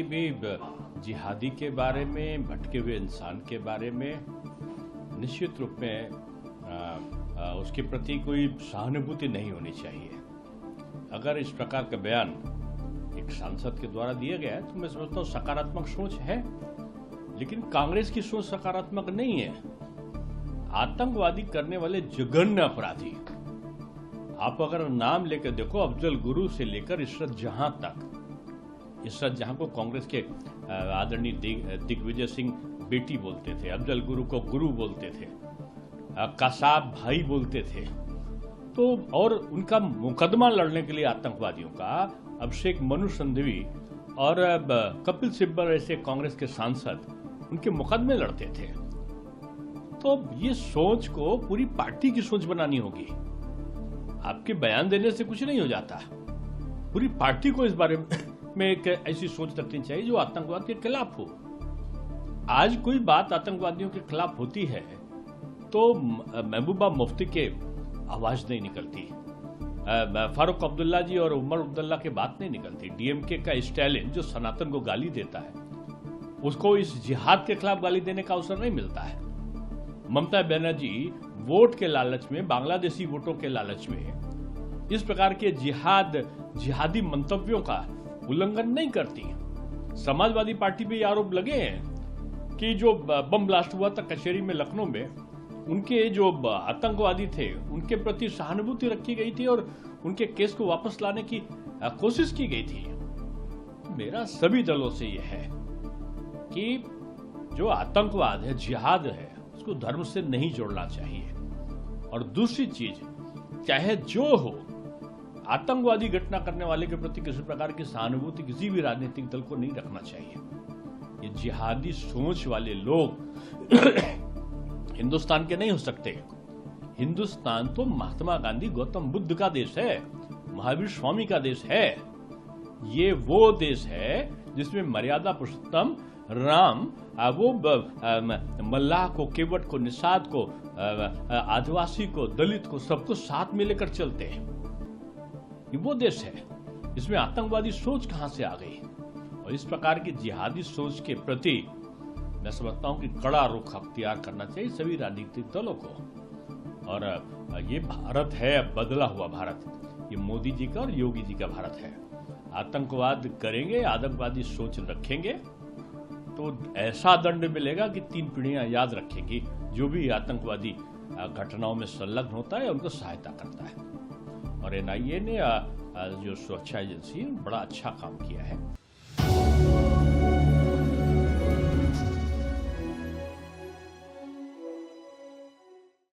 किसी भी जिहादी के बारे में, भटके हुए इंसान के बारे में निश्चित रूप में उसके प्रति कोई सहानुभूति नहीं होनी चाहिए। अगर इस प्रकार का बयान एक सांसद के द्वारा दिया गया है तो मैं समझता हूँ सकारात्मक सोच है, लेकिन कांग्रेस की सोच सकारात्मक नहीं है। आतंकवादी करने वाले जघन्य अपराधी, आप अगर नाम लेकर देखो, अफजल गुरु से लेकर इशरत जहां तक, इशरत जहां को कांग्रेस के आदरणीय दिग्विजय सिंह बेटी बोलते थे, अफजल गुरु को गुरु बोलते थे, कसाब भाई बोलते थे, तो और उनका मुकदमा लड़ने के लिए आतंकवादियों का अभिषेक मनु सिंघवी और कपिल सिब्बल ऐसे कांग्रेस के सांसद उनके मुकदमे लड़ते थे। तो ये सोच को पूरी पार्टी की सोच बनानी होगी। आपके बयान देने से कुछ नहीं हो जाता, पूरी पार्टी को इस बारे में एक ऐसी सोच रखनी चाहिए जो आतंकवाद के खिलाफ हो। आज कोई बात आतंकवादियों के खिलाफ होती है तो महबूबा मुफ्ती के आवाज नहीं निकलती, फारूक अब्दुल्ला जी और उमर अब्दुल्ला के बात नहीं निकलती, डीएमके का स्टालिन जो सनातन को गाली देता है उसको इस जिहाद के खिलाफ गाली देने का अवसर नहीं मिलता है। ममता बनर्जी वोट के लालच में, बांग्लादेशी वोटों के लालच में इस प्रकार के जिहादी मंतव्यों का उल्लंघन नहीं करती। समाजवादी पार्टी पे ये आरोप लगे हैं कि जो बम ब्लास्ट हुआ था कचहरी में लखनऊ में, उनके जो आतंकवादी थे उनके प्रति सहानुभूति रखी गई थी और उनके केस को वापस लाने की कोशिश की गई थी। मेरा सभी दलों से यह है कि जो आतंकवाद है, जिहाद है, उसको धर्म से नहीं जोड़ना चाहिए। और दूसरी चीज, चाहे जो हो, आतंकवादी घटना करने वाले के प्रति किसी प्रकार की सहानुभूति किसी भी राजनीतिक दल को नहीं रखना चाहिए। ये जिहादी सोच वाले लोग हिंदुस्तान के नहीं हो सकते। हिंदुस्तान तो महात्मा गांधी, गौतम बुद्ध का देश है, महावीर स्वामी का देश है। ये वो देश है जिसमें मर्यादा पुरुषोत्तम राम वो मल्लाह को, केवट को, निषाद को, आदिवासी को, दलित को, सबको साथ में लेकर चलते हैं। ये वो देश है। इसमें आतंकवादी सोच कहां से आ गई? और इस प्रकार की जिहादी सोच के प्रति मैं समझता हूं कि कड़ा रुख अख्तियार करना चाहिए सभी राजनीतिक दलों को। और ये भारत है, बदला हुआ भारत, ये मोदी जी का और योगी जी का भारत है। आतंकवाद करेंगे, आतंकवादी सोच रखेंगे तो ऐसा दंड मिलेगा कि 3 पीढ़ियां याद रखेंगी। जो भी आतंकवादी घटनाओं में संलग्न होता है उनको सहायता करता है। और एनआईए ने जो सुरक्षा एजेंसी, बड़ा अच्छा काम किया है।